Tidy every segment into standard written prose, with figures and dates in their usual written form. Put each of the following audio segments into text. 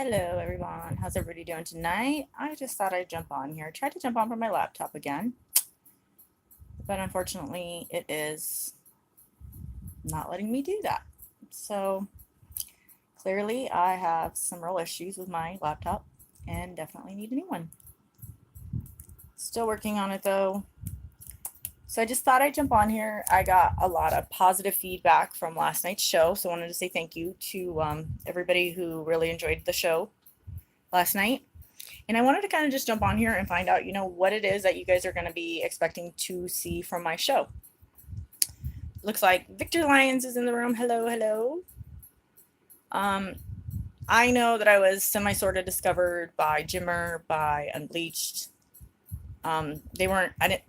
Hello, everyone. How's everybody doing tonight? I just thought I'd jump on here. Tried to jump on from my laptop again, but unfortunately, it is not letting me do that. So clearly, I have some real issues with my laptop and definitely need a new one. Still working on it though. So I just thought I'd jump on here. I got a lot of positive feedback from last night's show, so I wanted to say thank you to everybody who really enjoyed the show last night. And I wanted to kind of just jump on here and find out, what it is that you guys are going to be expecting to see from my show. Looks like Victor Lyons is in the room. Hello, hello. I know that I was sort of discovered by Jimmer, by Unbleached. They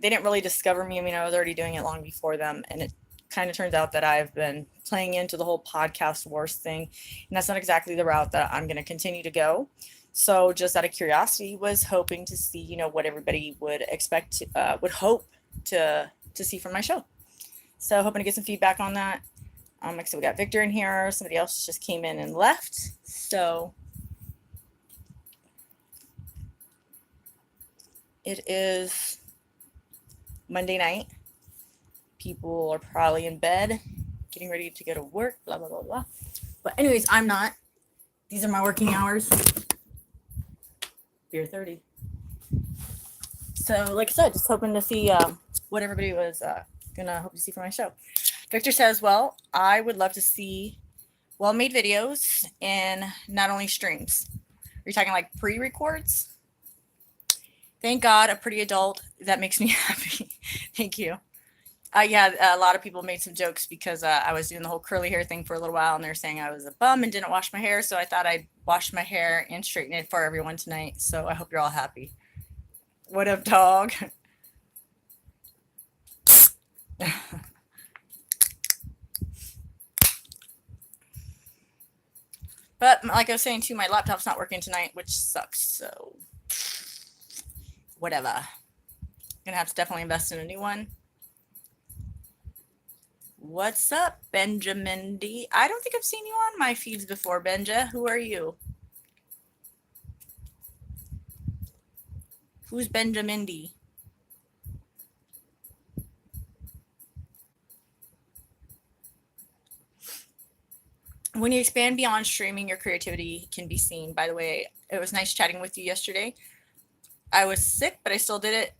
didn't really discover me. I mean, I was already doing it long before them, and it kind of turns out that I've been playing into the whole podcast wars thing, and that's not exactly the route that I'm going to continue to go. So just out of curiosity, was hoping to see, what everybody would expect, would hope to see from my show. So hoping to get some feedback on that. Like I said, we got Victor in here. Somebody else just came in and left. So it is Monday night. People are probably in bed, getting ready to go to work, blah, blah, blah, blah. But anyways, I'm not. These are my working hours. Beer 30. So like I said, just hoping to see what everybody was gonna hope to see from my show. Victor says, well, I would love to see well-made videos and not only streams. Are you talking like pre-records? Thank God, a pretty adult. That makes me happy. Thank you. Yeah, a lot of people made some jokes because I was doing the whole curly hair thing for a little while, and they're saying I was a bum and didn't wash my hair, so I thought I'd wash my hair and straighten it for everyone tonight. So I hope you're all happy. What up, dog? But like I was saying too, my laptop's not working tonight, which sucks. So whatever. Gonna have to definitely invest in a new one. What's up, Benjamin D? I don't think I've seen you on my feeds before, Benja. Who are you? Who's Benjamin D? When you expand beyond streaming, your creativity can be seen. By the way, it was nice chatting with you yesterday. I was sick, but I still did it.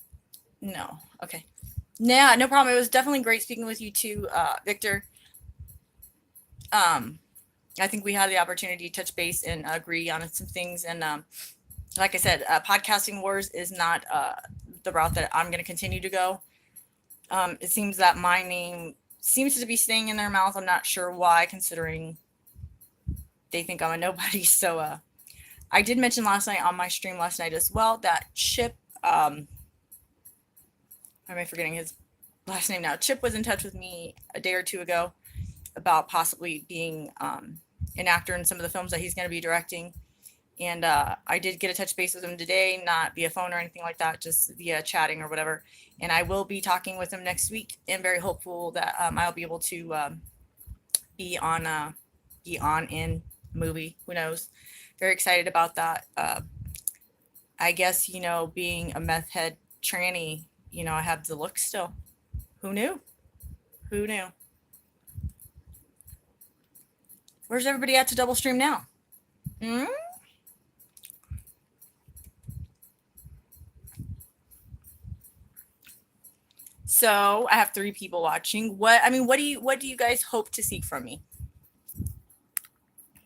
No. Okay. Yeah, no problem. It was definitely great speaking with you too, Victor. I think we had the opportunity to touch base and agree on some things. And like I said, podcasting wars is not the route that I'm going to continue to go. It seems that my name seems to be staying in their mouth. I'm not sure why, considering they think I'm a nobody. So I did mention last night on my stream last night as well that Chip, am I forgetting his last name now? Chip was in touch with me a day or two ago about possibly being an actor in some of the films that he's going to be directing. And I did get a touch base with him today, not via phone or anything like that, just via chatting or whatever. And I will be talking with him next week, and very hopeful that I'll be able to be on in movie. Who knows? Very excited about that. I guess, being a meth head tranny, I have the look still. Who knew? Who knew? Where's everybody at to double stream now? So I have 3 people watching. What do you guys hope to see from me?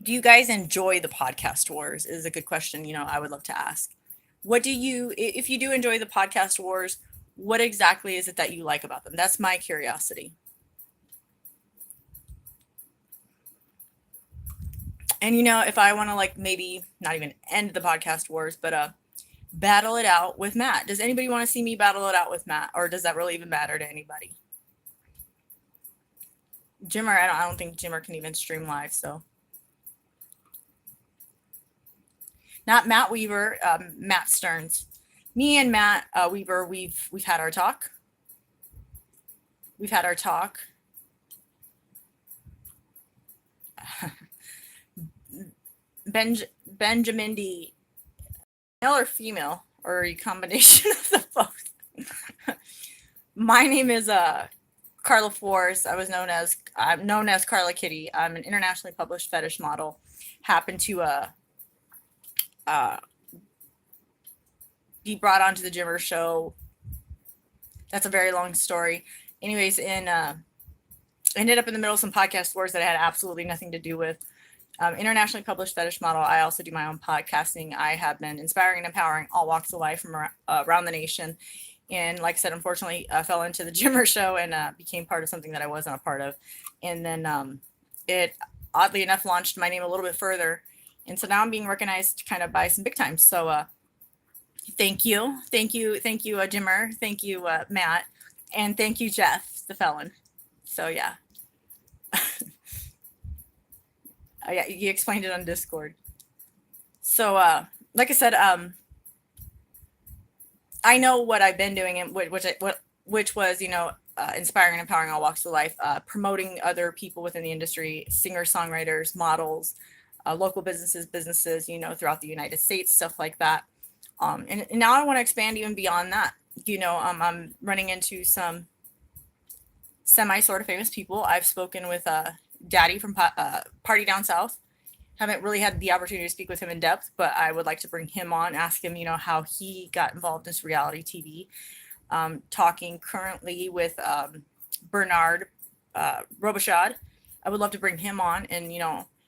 Do you guys enjoy the podcast wars? Is a good question, I would love to ask. If you do enjoy the podcast wars, what exactly is it that you like about them? That's my curiosity. And if I want to maybe not even end the podcast wars, but battle it out with Matt. Does anybody want to see me battle it out with Matt, or does that really even matter to anybody? Jimmer, I don't think Jimmer can even stream live, so. Not Matt Weaver, Matt Stearns. Me and Matt Weaver, we've had our talk. We've had our talk. Benjamin D, male or female, or a combination of the both? My name is Carla Force. I'm known as Carla Kitty. I'm an internationally published fetish model. Happen to be brought onto the Jimmer show. That's a very long story. Anyways, ended up in the middle of some podcast wars that I had absolutely nothing to do with. Internationally published fetish model. I also do my own podcasting. I have been inspiring and empowering all walks of life from around the nation. And like I said, unfortunately, I fell into the Jimmer show and became part of something that I wasn't a part of. And then it, oddly enough, launched my name a little bit further. And so now I'm being recognized kind of by some big times. So thank you, Jimmer. Thank you, Matt. And thank you, Jeff, the felon. So yeah. Yeah, you explained it on Discord. So like I said, I know what I've been doing, and which was, inspiring and empowering all walks of life, promoting other people within the industry, singer songwriters, models, local businesses, throughout the United States, stuff like that. And now I want to expand even beyond that. I'm running into some semi sort of famous people. I've spoken with Daddy from Party Down South. Haven't really had the opportunity to speak with him in depth, but I would like to bring him on, ask him, how he got involved in this reality TV. Talking currently with Bernard Robichaud. I would love to bring him on, and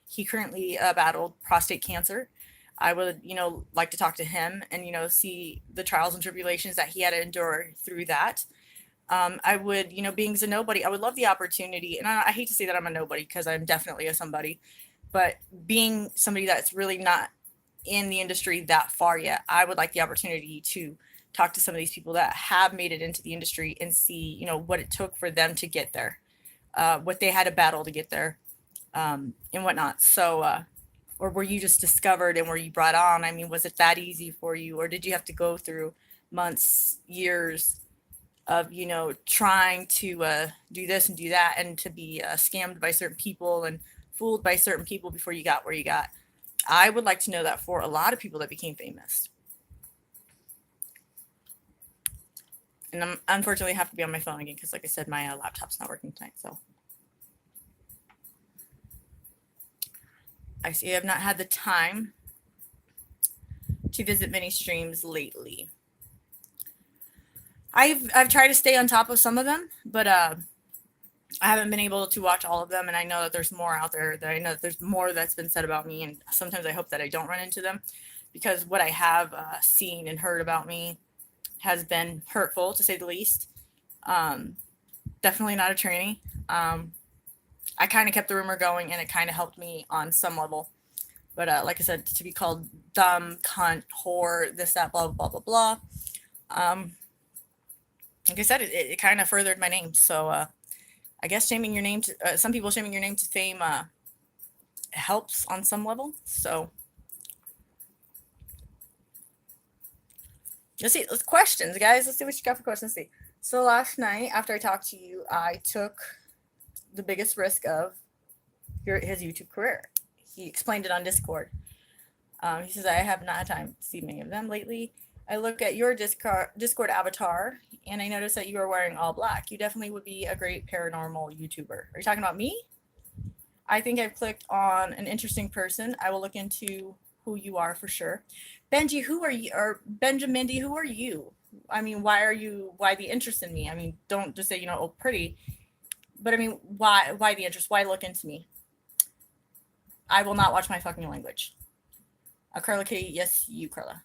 he currently battled prostate cancer. I would like to talk to him and see the trials and tribulations that he had to endure through that. I would, being a nobody, I would love the opportunity, and I hate to say that I'm a nobody because I'm definitely a somebody, but being somebody that's really not in the industry that far yet, I would like the opportunity to talk to some of these people that have made it into the industry and see, what it took for them to get there, what they had to battle to get there, and whatnot. So, or were you just discovered and were you brought on? I mean, was it that easy for you, or did you have to go through months, years of, trying to do this and do that, and to be scammed by certain people and fooled by certain people before you got where you got? I would like to know that for a lot of people that became famous. And I'm unfortunately have to be on my phone again because, like I said, my laptop's not working tonight. So I see I've not had the time to visit many streams lately. I've tried to stay on top of some of them, but I haven't been able to watch all of them. And I know that there's more out there, that I know that there's more that's been said about me. And sometimes I hope that I don't run into them, because what I have seen and heard about me has been hurtful, to say the least. Definitely not a tranny. I kind of kept the rumor going, and it kind of helped me on some level. But like I said, to be called dumb, cunt, whore, this, that, blah, blah, blah, blah. Like I said, it kind of furthered my name. So I guess shaming your name to some people, shaming your name to fame helps on some level. So let's see. Let's questions, guys. Let's see what you got for questions. Let's see. So last night, after I talked to you, I took the biggest risk of his YouTube career. He explained it on Discord. He says, I have not had time to see many of them lately. I look at your Discord avatar, and I notice that you are wearing all black. You definitely would be a great paranormal YouTuber. Are you talking about me? I think I've clicked on an interesting person. I will look into who you are for sure. Benji, who are you? Or Benjamin, who are you? I mean, why the interest in me? I mean, don't just say, oh, pretty. But I mean, why the interest? Why look into me? I will not watch my fucking language. Carla K, yes, you, Carla.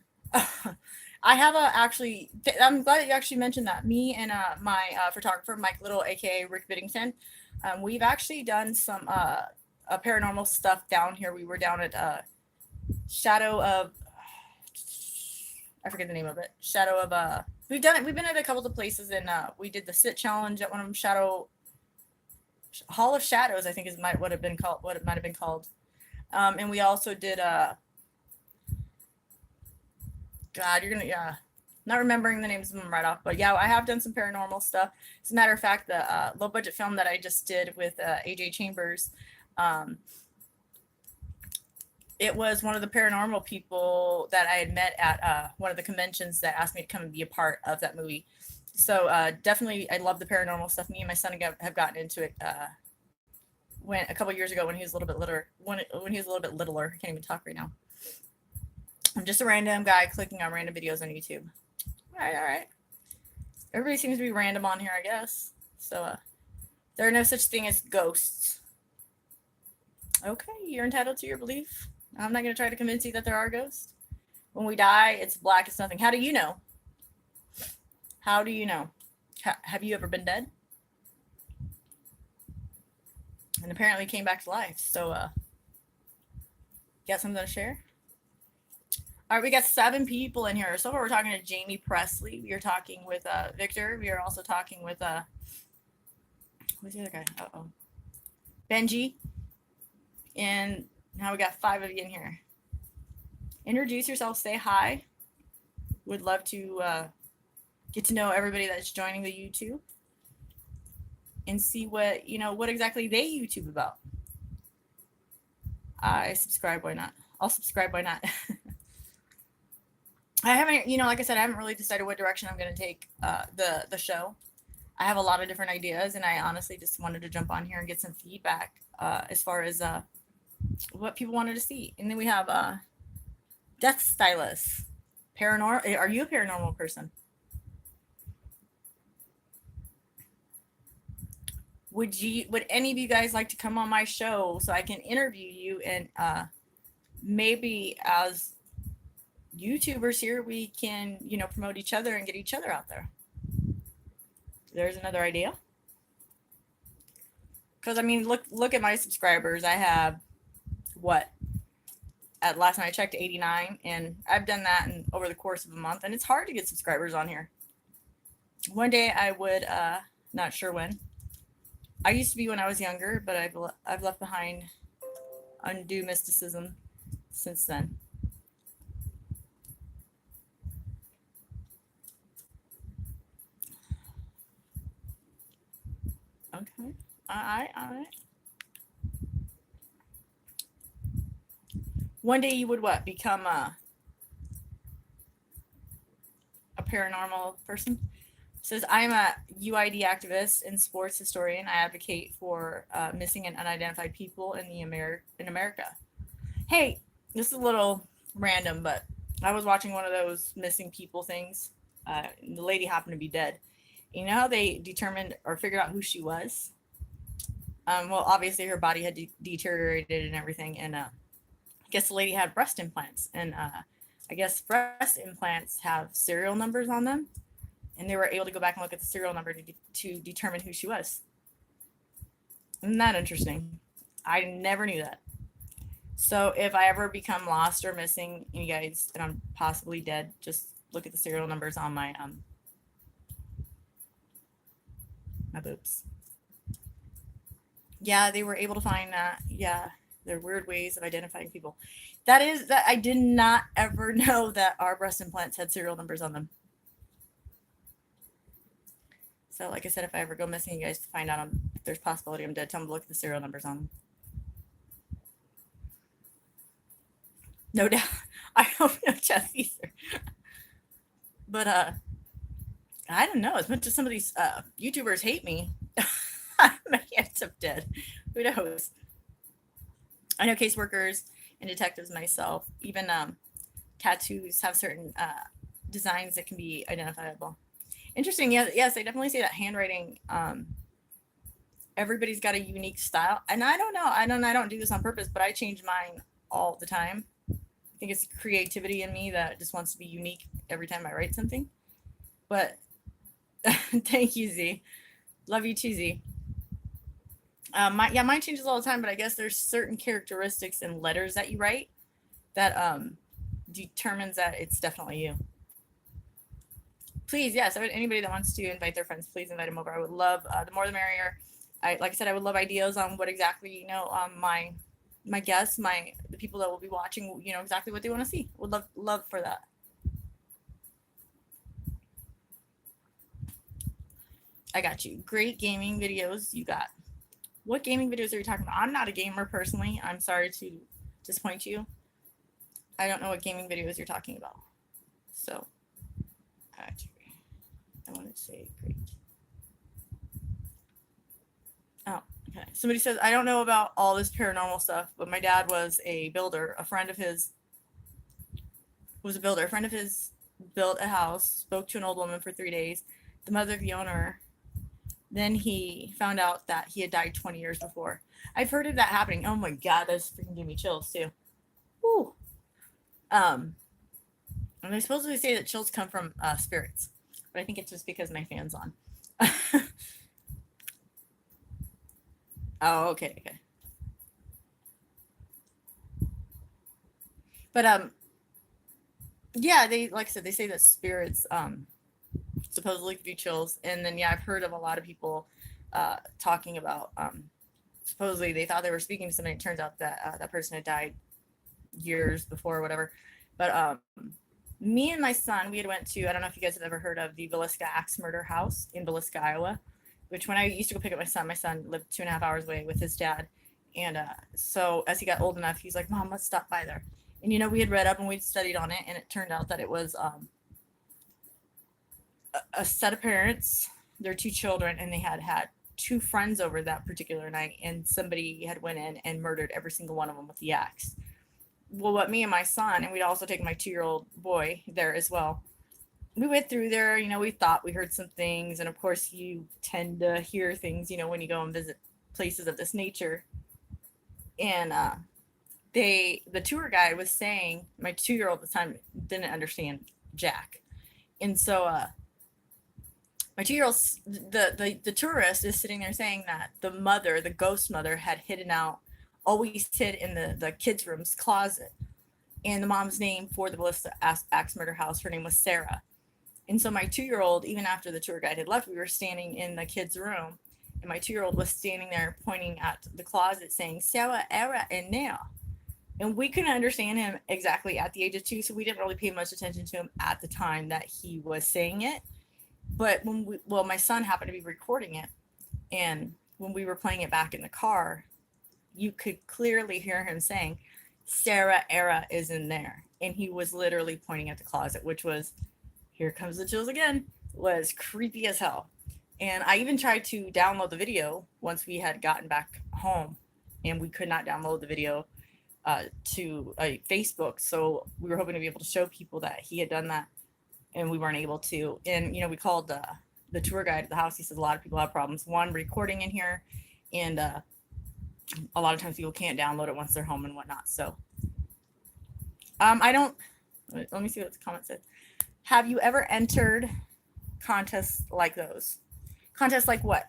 I have I'm glad that you actually mentioned that. Me and my photographer, Mike Little, aka Rick Biddington, we've actually done some paranormal stuff down here. We were down at Shadow of, I forget the name of it. Shadow of we've been at a couple of places, and we did the sit challenge at one of them. Hall of Shadows, I think is what it might have been called. And we also did God, you're gonna not remembering the names of them right off, but yeah, I have done some paranormal stuff. As a matter of fact, the low budget film that I just did with AJ Chambers, it was one of the paranormal people that I had met at one of the conventions that asked me to come and be a part of that movie. So definitely, I love the paranormal stuff. Me and my son have gotten into it when a couple years ago when he was a little bit littler. When he was a little bit littler, I can't even talk right now. I'm just a random guy clicking on random videos on YouTube. All right. Everybody seems to be random on here, I guess. So there are no such thing as ghosts. Okay, you're entitled to your belief. I'm not going to try to convince you that there are ghosts. When we die, it's black as nothing. How do you know? How do you know? Have you ever been dead? And apparently came back to life. So, got something to share? All right, we got 7 people in here. So far, we're talking to Jamie Presley. We are talking with Victor. We are also talking with who's the other guy? Benji. And now we got 5 of you in here. Introduce yourself. Say hi. Would love to get to know everybody that's joining the YouTube and see what exactly they YouTube about. I subscribe. Why not? I'll subscribe. Why not? I haven't, like I said, I haven't really decided what direction I'm going to take the show. I have a lot of different ideas, and I honestly just wanted to jump on here and get some feedback as far as what people wanted to see. And then we have Death Stylist. Paranormal. Are you a paranormal person? Would any of you guys like to come on my show so I can interview you, and maybe as YouTubers here we can promote each other and get each other out there? There's another idea. Because I mean, look at my subscribers. I have at last time I checked 89, and I've done that over the course of a month, and it's hard to get subscribers on here. One day I would, not sure when. I used to be when I was younger, but I've left behind undue mysticism since then. Okay. All right. One day you would what? Become a paranormal person? It says, I'm a UID activist and sports historian. I advocate for missing and unidentified people in America. Hey, this is a little random, but I was watching one of those missing people things. The lady happened to be dead. You know how they determined or figured out who she was? Well, obviously her body had deteriorated and everything, and I guess the lady had breast implants, and I guess breast implants have serial numbers on them, and they were able to go back and look at the serial number to determine who she was. Isn't that interesting? I never knew that. So if I ever become lost or missing, you guys, and I'm possibly dead, just look at the serial numbers on my boobs. Yeah, they were able to find that. Yeah, there are weird ways of identifying people. That I did not ever know that our breast implants had serial numbers on them. So like I said, if I ever go missing, you guys find out if there's possibility I'm dead, tell them to look at the serial numbers on them. No doubt. I don't know Jeff either. But I don't know. As much as some of these YouTubers hate me, I might end up dead. Who knows? I know caseworkers and detectives myself. Even tattoos have certain designs that can be identifiable. Interesting. Yes, I definitely say that handwriting. Everybody's got a unique style, and I don't know. I don't do this on purpose, but I change mine all the time. I think it's creativity in me that just wants to be unique every time I write something. But thank you, Z. Love you too, Z. Mine changes all the time, but I guess there's certain characteristics in letters that you write that determines that it's definitely you. Please, yes, anybody that wants to invite their friends, please invite them over. I would love, the more the merrier. Like I said, I would love ideas on what exactly, my guests, the people that will be watching, exactly what they want to see. Would love for that. I got you. Great gaming videos you got. What gaming videos are you talking about? I'm not a gamer personally. I'm sorry to disappoint you. I don't know what gaming videos you're talking about. So, actually, I want to say great. Oh, okay. Somebody says, I don't know about all this paranormal stuff, but my dad was a builder. A friend of his was a builder. A friend of his built a house, spoke to an old woman for 3 days, the mother of the owner. Then he found out that he had died 20 years before. I've heard of that happening. Oh my God, that's freaking giving me chills too. Woo. And they supposedly say that chills come from spirits, but I think it's just because my fan's on. Oh, okay. But yeah, they, like I said, they say that spirits supposedly give you chills, and then yeah, I've heard of a lot of people talking about supposedly they thought they were speaking to somebody. It turns out that that person had died years before or whatever. But me and my son, we had went to, I don't know if you guys have ever heard of the Villisca Axe Murder House in Villisca, Iowa, which when I used to go pick up my son lived 2.5 hours away with his dad. And so as he got old enough, he's like, Mom, let's stop by there. And, you know, we had read up and we'd studied on it, and it turned out that it was a set of parents, their 2 children, and they had 2 friends over that particular night, and somebody had went in and murdered every single one of them with the axe. Well, what me and my son, and we'd also taken my 2-year-old boy there as well. We went through there, you know, we thought we heard some things, and of course you tend to hear things, you know, when you go and visit places of this nature. And the tour guide was saying, my 2-year-old at the time didn't understand Jack. And so my 2-year-old, the tourist is sitting there saying that the ghost mother had always hid in the kids' room's closet. And the mom's name for the Villisca Axe Murder House, her name was Sarah. And so my 2-year-old, even after the tour guide had left, we were standing in the kids' room, and my 2-year-old was standing there pointing at the closet saying, Sarah, Era, and now. And we couldn't understand him exactly at the age of 2, so we didn't really pay much attention to him at the time that he was saying it. But my son happened to be recording it, and when we were playing it back in the car, you could clearly hear him saying, Sarah, Era is in there. And he was literally pointing at the closet, which was, here comes the chills again, was creepy as hell. And I even tried to download the video once we had gotten back home, and we could not download the video to Facebook. So we were hoping to be able to show people that he had done that, and we weren't able to. And, you know, we called the tour guide at the house. He says a lot of people have problems, one, recording in here, and a lot of times people can't download it once they're home and whatnot. So I don't, let me see what the comment said. Have you ever entered contests like those? Contests like what?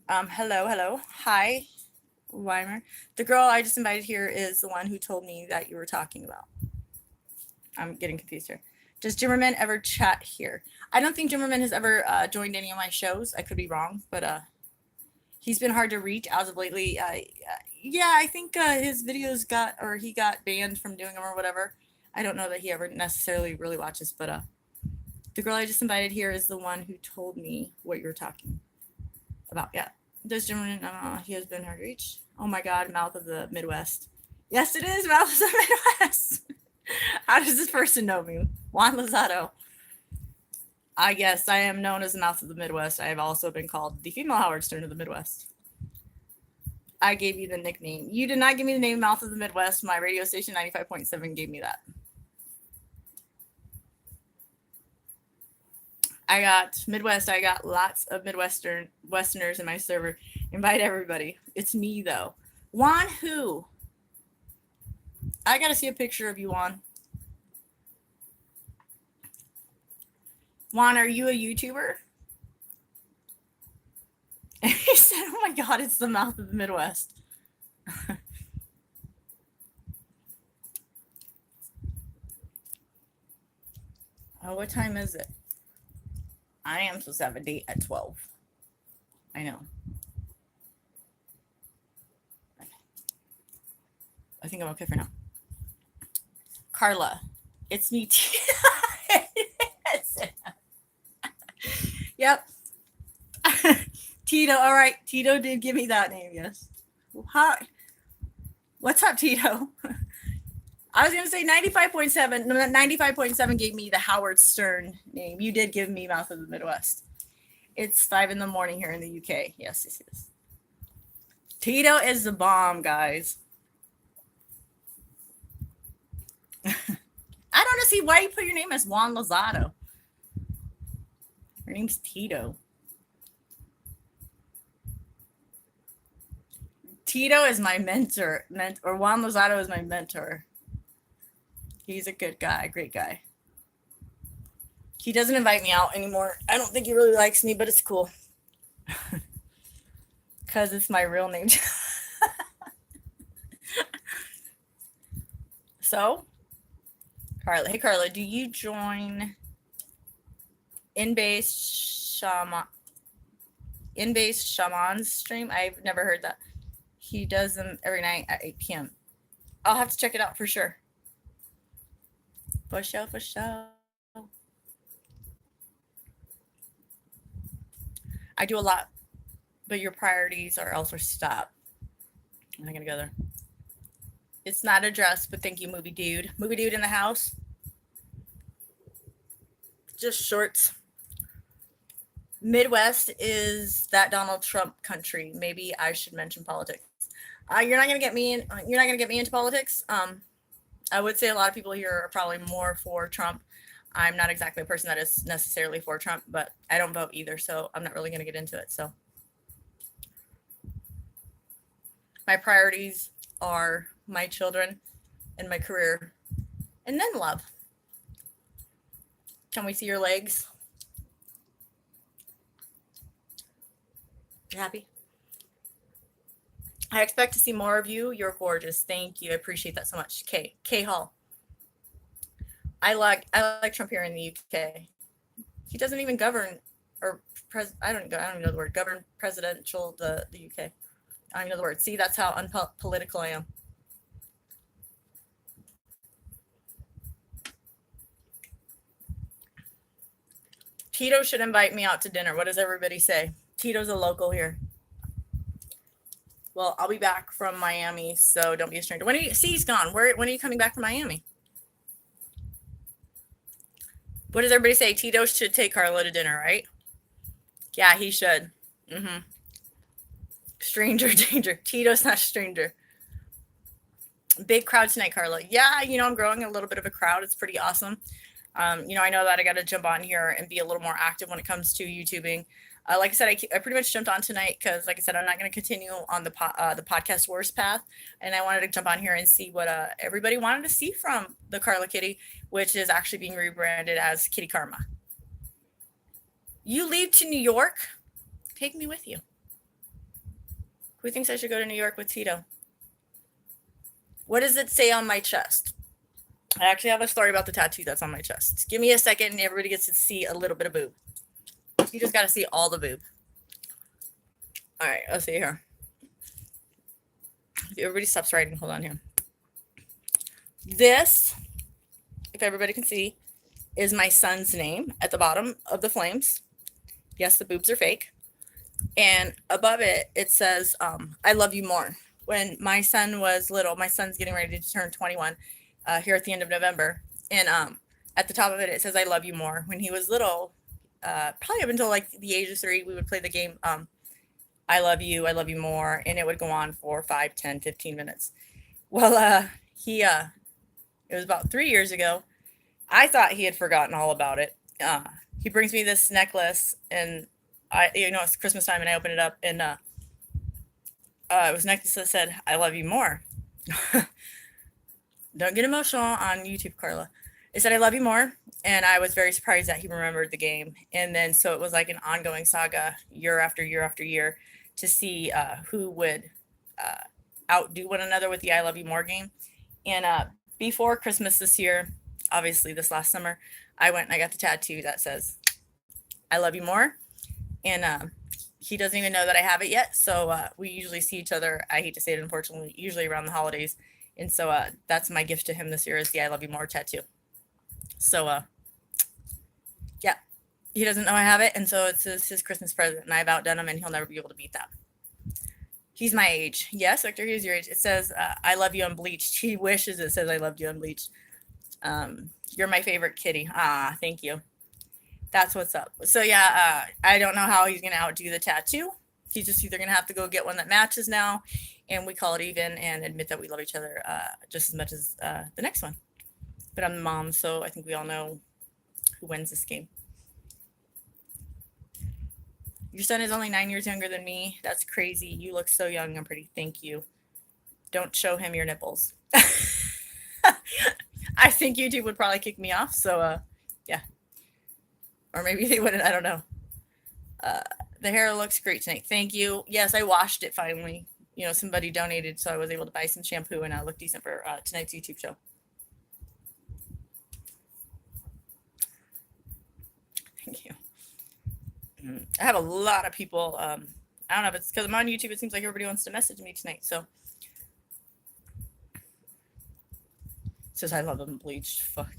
Hello. Hi, Weimer. The girl I just invited here is the one who told me that you were talking about. I'm getting confused here. Does Jimmerman ever chat here? I don't think Jimmerman has ever joined any of my shows. I could be wrong, but he's been hard to reach as of lately. Yeah, I think his videos he got banned from doing them or whatever. I don't know that he ever necessarily really watches, but the girl I just invited here is the one who told me what you're talking about. Yeah. Does Jimmerman, he has been hard to reach. Oh my God, Mouth of the Midwest. Yes, it is Mouth of the Midwest. How does this person know me? Juan Lozado. I guess I am known as the Mouth of the Midwest. I have also been called the female Howard Stern of the Midwest. I gave you the nickname. You did not give me the name Mouth of the Midwest. My radio station 95.7 gave me that. I got Midwest. I got lots of Westerners in my server. Invite everybody. It's me though. Juan who? I gotta see a picture of you, Juan. Juan, are you a YouTuber? He said, oh my God, it's the Mouth of the Midwest. Oh, what time is it? I am supposed to have a date at 12. I know. Okay. I think I'm okay for now. Carla, it's me. Yep. Tito, all right. Tito did give me that name, yes. Hi. What's up, Tito? I was going to say 95.7. No, 95.7 gave me the Howard Stern name. You did give me Mouth of the Midwest. It's 5 a.m. here in the UK. Yes, yes, yes. Tito is the bomb, guys. I don't see why you put your name as Juan Lozado. Her name's Tito. Tito is my mentor, or Juan Lozado is my mentor. He's a good guy, great guy. He doesn't invite me out anymore. I don't think he really likes me, but it's cool. Because it's my real name. So, Carla. Hey, Carla, do you join In-Base Shaman's stream? I've never heard that. He does them every night at 8 p.m. I'll have to check it out for sure. For sure, for sure. I do a lot, but your priorities are elsewhere. Stop. I'm not going to go there. It's not a dress, but thank you, Movie Dude. Movie Dude in the house. Just shorts. Midwest is that Donald Trump country. Maybe I should mention politics. You're not gonna get me in. You're not gonna get me into politics. I would say a lot of people here are probably more for Trump. I'm not exactly a person that is necessarily for Trump, but I don't vote either, so I'm not really gonna get into it. So my priorities are my children and my career, and then love. Can we see your legs? You happy? I expect to see more of you. You're gorgeous. Thank you. I appreciate that so much. K Hall. I like Trump here in the UK. He doesn't even govern I don't even know the word. Govern presidential the UK. I don't even know the word. See, that's how unpolitical I am. Tito should invite me out to dinner. What does everybody say? Tito's a local here. Well, I'll be back from Miami, so don't be a stranger. He's gone. When are you coming back from Miami? What does everybody say? Tito should take Carla to dinner, right? Yeah, he should. Stranger danger. Tito's not a stranger. Big crowd tonight, Carla. Yeah, I'm growing a little bit of a crowd. It's pretty awesome. I know that I got to jump on here and be a little more active when it comes to YouTubing. Like I said, I pretty much jumped on tonight because, like I said, I'm not going to continue on the podcast wars path, and I wanted to jump on here and see what everybody wanted to see from the Carla Kitty, which is actually being rebranded as Kitty Karma. You leave to New York? Take me with you. Who thinks I should go to New York with Tito? What does it say on my chest? I actually have a story about the tattoo that's on my chest. Give me a second and everybody gets to see a little bit of boob. You just got to see all the boob. All right, let's see here. If everybody stops writing, hold on here. This, if everybody can see, is my son's name at the bottom of the flames. Yes, the boobs are fake. And above it, it says, I love you more. When my son was little, my son's getting ready to turn 21 here at the end of November. And at the top of it, it says, I love you more. When he was little, probably up until like the age of 3, we would play the game, I love you more. And it would go on for 5, 10, 15 minutes. Well, it was about 3 years ago. I thought he had forgotten all about it. He brings me this necklace, and it's Christmas time, and I open it up, and it was a necklace that said, I love you more. Don't get emotional on YouTube, Carla. It said, I love you more. And I was very surprised that he remembered the game. And then, so it was like an ongoing saga year after year after year to see who would outdo one another with the I love you more game. And before Christmas this year, obviously this last summer, I went and I got the tattoo that says, I love you more. And he doesn't even know that I have it yet. So we usually see each other. I hate to say it, unfortunately, usually around the holidays. And so that's my gift to him this year is the I love you more tattoo. So, yeah, he doesn't know I have it. And so it's his Christmas present, and I've outdone him, and he'll never be able to beat that. He's my age. Yes, Victor, he's your age. It says, I love you unbleached. He wishes it says I loved you unbleached. You're my favorite kitty. Ah, thank you. That's what's up. So yeah, I don't know how he's going to outdo the tattoo. He's just either going to have to go get one that matches now, and we call it even and admit that we love each other just as much as the next one. But I'm the mom, so I think we all know who wins this game. Your son is only 9 years younger than me. That's crazy. You look so young and pretty. Thank you. Don't show him your nipples. I think YouTube would probably kick me off. So, yeah. Or maybe they wouldn't. I don't know. The hair looks great tonight. Thank you. Yes, I washed it finally. You know, somebody donated, so I was able to buy some shampoo, and I look decent for tonight's YouTube show. Thank you. I have a lot of people. I don't know if it's because I'm on YouTube. It seems like everybody wants to message me tonight. So, says I love them bleached. Fuck.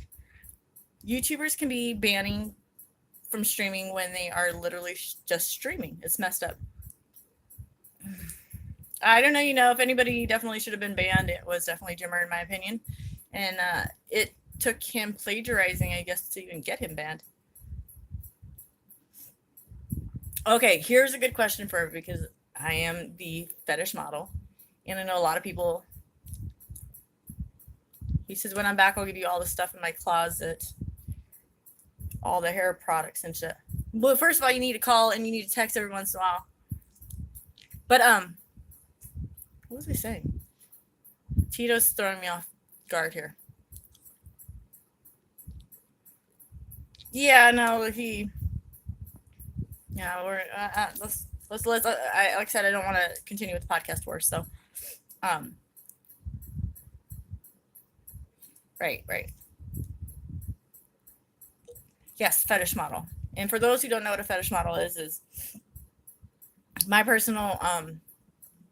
YouTubers can be banning from streaming when they are literally just streaming. It's messed up. I don't know. You know, if anybody definitely should have been banned, it was definitely Jimmer, in my opinion. And it took him plagiarizing, I guess, to even get him banned. Okay, here's a good question for her, because I am the fetish model, and I know a lot of people. He says, when I'm back, I'll give you all the stuff in my closet, all the hair products and shit. Well, first of all, you need to call and you need to text every once in a while. But what was I saying? Tito's throwing me off guard here. Yeah, no, he. Yeah, we're let's. Like I said, I don't want to continue with the podcast wars. So, right. Yes, fetish model. And for those who don't know what a fetish model is my personal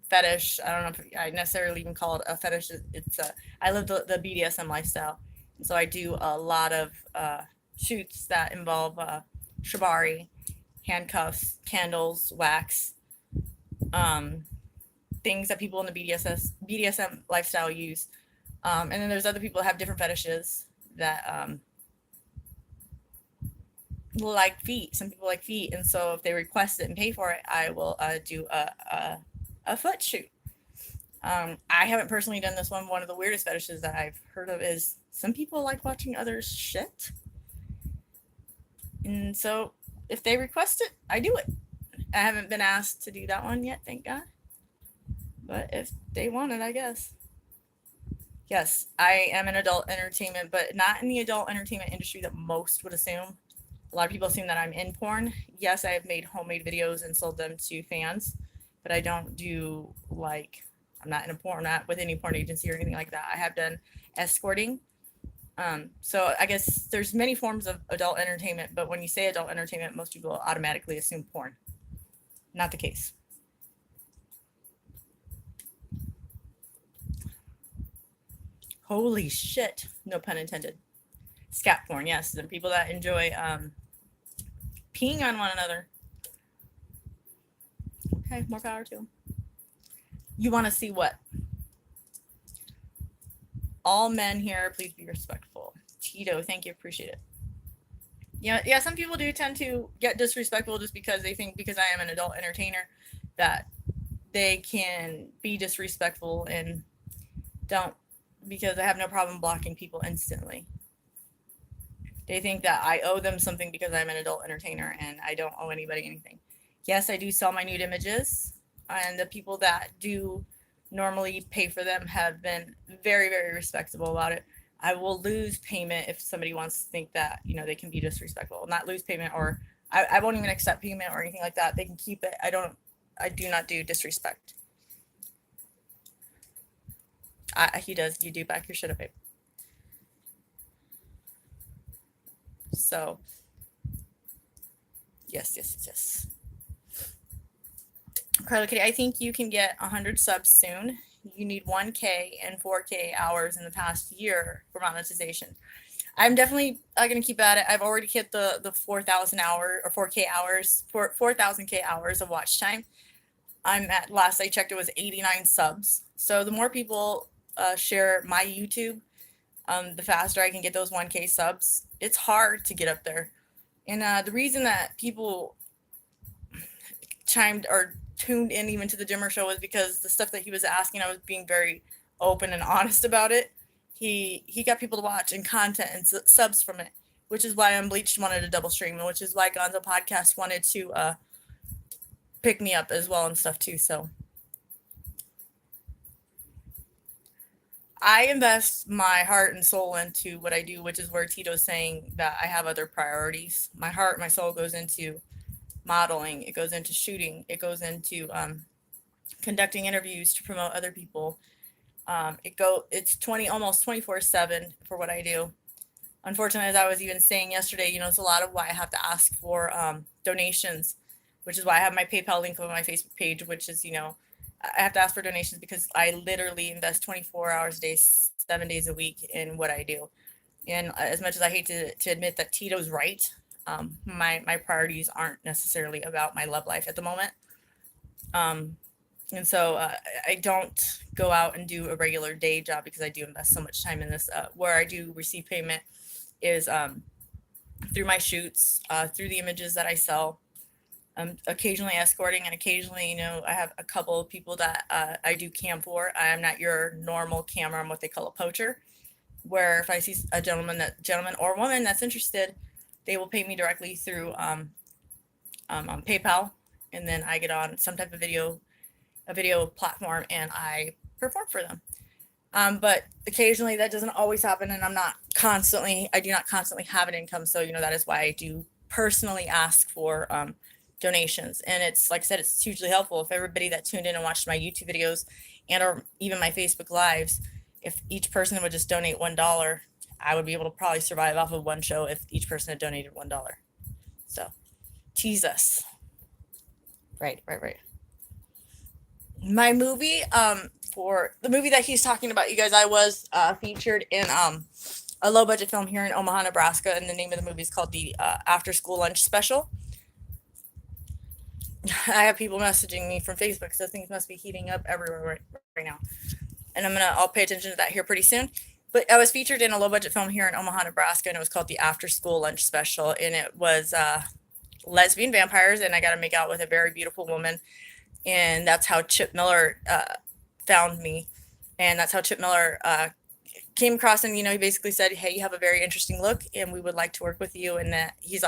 fetish. I don't know if I necessarily even call it a fetish. It's I live the BDSM lifestyle, and so I do a lot of shoots that involve shibari, handcuffs, candles, wax, things that people in the BDSM lifestyle use. And then there's other people that have different fetishes that like feet. Some people like feet, and so if they request it and pay for it, I will do a foot shoot. I haven't personally done this one. One of the weirdest fetishes that I've heard of is some people like watching others shit, and so if they request it, I do it. I haven't been asked to do that one yet, thank God. But if they want it, I guess. Yes, I am in adult entertainment, but not in the adult entertainment industry that most would assume. A lot of people assume that I'm in porn. Yes, I have made homemade videos and sold them to fans, but I don't do I'm not in a porn, not with any porn agency or anything like that. I have done escorting. So I guess there's many forms of adult entertainment, but when you say adult entertainment, most people automatically assume porn. Not the case. Holy shit. No pun intended. Scat porn, yes. The people that enjoy peeing on one another. Okay, more power to them. You want to see what? All men here, please be respectful. Tito, thank you, appreciate it. Yeah, some people do tend to get disrespectful just because they think because I am an adult entertainer that they can be disrespectful, and don't, because I have no problem blocking people instantly. They think that I owe them something because I'm an adult entertainer, and I don't owe anybody anything. Yes, I do sell my nude images, and the people that do normally pay for them have been very, very respectable about it. I will lose payment if somebody wants to think that, they can be disrespectful. Not lose payment, or I won't even accept payment or anything like that. They can keep it. I do not do disrespect. He does. You do back your shit up, babe. So, yes. Carla Kitty, I think you can get 100 subs soon. You need 1K and 4K hours in the past year for monetization. I'm definitely going to keep at it. I've already hit the 4,000 hour or 4K hours, 4,000K hours of watch time. I'm at, last I checked, it was 89 subs. So the more people share my YouTube, the faster I can get those 1K subs. It's hard to get up there. And the reason that people chimed or tuned in even to the Jimmer show was because the stuff that he was asking, I was being very open and honest about it. He got people to watch and content and subs from it, which is why Unbleached wanted a double stream, and which is why Gonzo Podcast wanted to pick me up as well and stuff too. So I invest my heart and soul into what I do, which is where Tito's saying that I have other priorities. My heart, my soul goes into modeling. It goes into shooting. It goes into conducting interviews to promote other people. It's almost 24/7 for what I do. Unfortunately, as I was even saying yesterday, it's a lot of why I have to ask for donations, which is why I have my PayPal link on my Facebook page, which is, I have to ask for donations because I literally invest 24 hours a day, 7 days a week in what I do. And as much as I hate to admit that Tito's right, my priorities aren't necessarily about my love life at the moment. And so I don't go out and do a regular day job because I do invest so much time in this. Where I do receive payment is through my shoots, through the images that I sell. Occasionally escorting, and occasionally, I have a couple of people that I do cam for. I am not your normal camera. I'm what they call a poacher, where if I see a gentleman or woman that's interested, they will pay me directly through on PayPal, and then I get on some type of a video platform, and I perform for them. But occasionally that doesn't always happen, and I do not constantly have an income. So, that is why I do personally ask for donations. And it's, like I said, it's hugely helpful. If everybody that tuned in and watched my YouTube videos and or even my Facebook lives, if each person would just donate $1, I would be able to probably survive off of one show if each person had donated $1. So tease us. Right. My movie, for the movie that he's talking about, you guys, I was featured in a low budget film here in Omaha, Nebraska, and the name of the movie is called the After School Lunch Special. I have people messaging me from Facebook, so things must be heating up everywhere right now. And I'll pay attention to that here pretty soon. But I was featured in a low budget film here in Omaha, Nebraska, and it was called the After School Lunch Special. And it was lesbian vampires, and I got to make out with a very beautiful woman. And that's how Chip Miller found me. And that's how Chip Miller came across, and, he basically said, hey, you have a very interesting look, and we would like to work with you. And that he's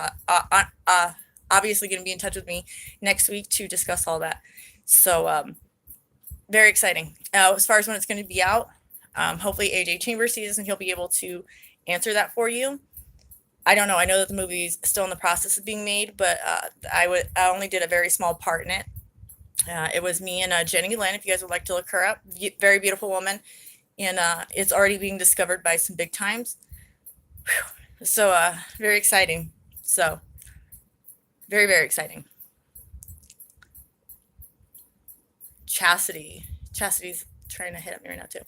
obviously going to be in touch with me next week to discuss all that. So very exciting. As far as when it's going to be out, hopefully AJ Chambers sees this and he'll be able to answer that for you. I don't know. I know that the movie's still in the process of being made, but I only did a very small part in it. It was me and Jenny Lynn, if you guys would like to look her up. Very beautiful woman. And it's already being discovered by some big times. Whew. So very exciting. So very, very exciting. Chastity's trying to hit at me right now too.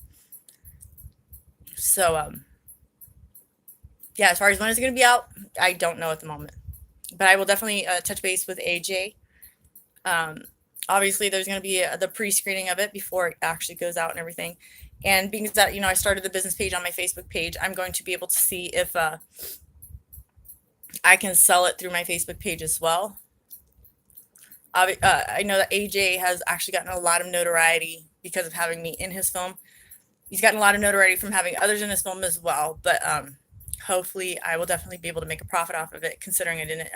So yeah, as far as when it's going to be out, I don't know at the moment. But I will definitely touch base with AJ. Obviously, there's going to be the pre-screening of it before it actually goes out and everything. And being that, I started the business page on my Facebook page, I'm going to be able to see if I can sell it through my Facebook page as well. I know that AJ has actually gotten a lot of notoriety because of having me in his film. He's gotten a lot of notoriety from having others in his film as well. But hopefully, I will definitely be able to make a profit off of it, considering I didn't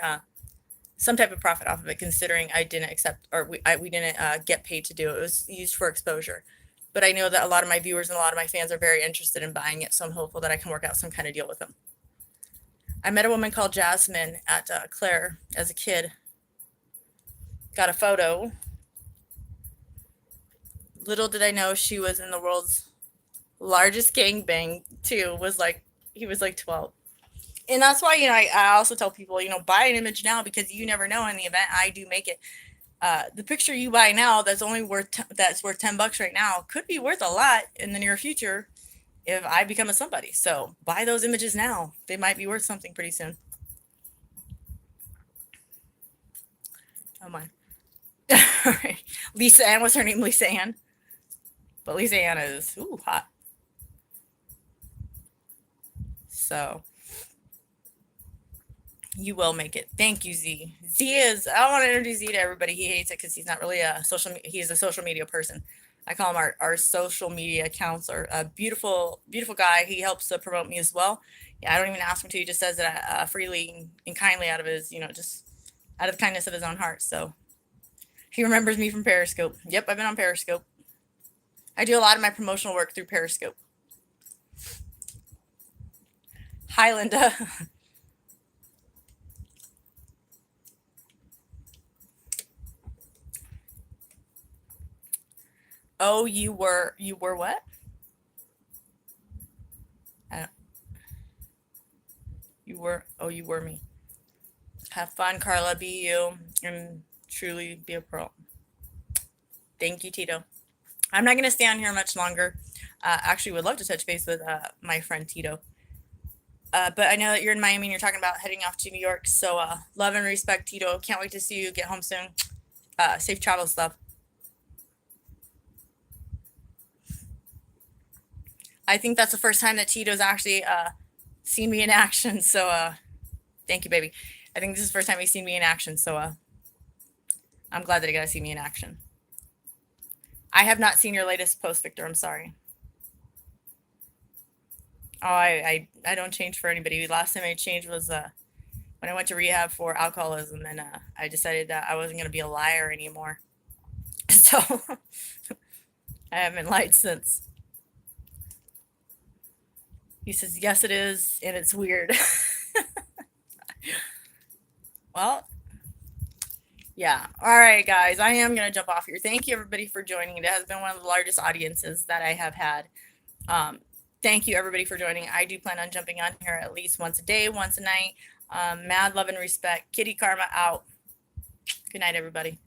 some type of profit off of it, considering I didn't accept, or we didn't get paid to do it. It was used for exposure. But I know that a lot of my viewers and a lot of my fans are very interested in buying it, so I'm hopeful that I can work out some kind of deal with them. I met a woman called Jasmine at Claire as a kid. Got a photo. Little did I know she was in the world's largest gangbang too. He was like 12. And that's why, I also tell people, buy an image now, because you never know in the event I do make it. The picture you buy now that's worth $10 right now could be worth a lot in the near future if I become a somebody. So buy those images now. They might be worth something pretty soon. Oh my. All right. Lisa Ann was her name, Lisa Ann. But Lisa Ann is hot. So you will make it. Thank you, Z. Z is, I want to introduce Z to everybody. He hates it because he's not really he's a social media person. I call him our social media counselor. A beautiful, beautiful guy. He helps promote me as well. Yeah, I don't even ask him to. He just says it freely and kindly out of his, just out of the kindness of his own heart. So he remembers me from Periscope. Yep, I've been on Periscope. I do a lot of my promotional work through Periscope. Hi, Linda. Oh, you were what? You were me. Have fun, Carla. Be you and truly be a pearl. Thank you, Tito. I'm not going to stay on here much longer. Actually, would love to touch base with my friend Tito. But I know that you're in Miami and you're talking about heading off to New York. So love and respect, Tito. Can't wait to see you get home soon. Safe travels, love. I think that's the first time that Tito's actually seen me in action. So thank you, baby. I think this is the first time he's seen me in action. So I'm glad that he got to see me in action. I have not seen your latest post, Victor. I'm sorry. Oh, I don't change for anybody. Last time I changed was when I went to rehab for alcoholism, and I decided that I wasn't going to be a liar anymore. So I haven't lied since. He says, yes, it is, and it's weird. Well, yeah. All right, guys. I am going to jump off here. Thank you, everybody, for joining. It has been one of the largest audiences that I have had. Thank you, everybody, for joining. I do plan on jumping on here at least once a day, once a night. Mad love and respect. Kitty Karma out. Good night, everybody.